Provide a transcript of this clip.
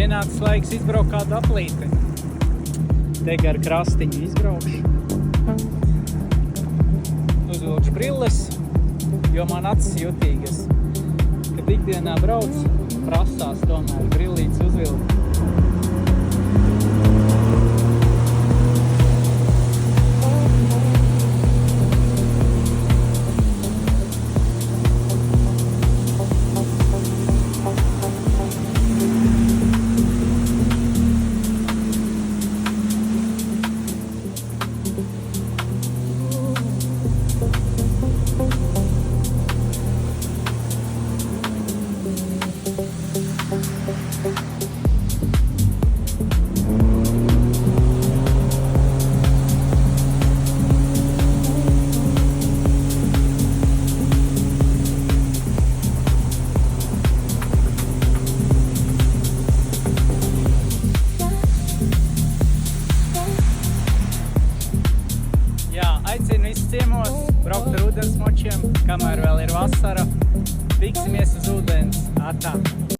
Pienācis laiks izbraukt kādu aplīti. Te gar krastiņu izbraukšu. Uzvilkšu brilles, jo man acis jutīgas. Kad ikdienā brauc, prasās tomēr brillītes uzvilkt. Aicinu visus ciemos, braukt ar ūdensmočiem, kamēr vēl ir vasara. Tiksimies uz ūdens. Atā!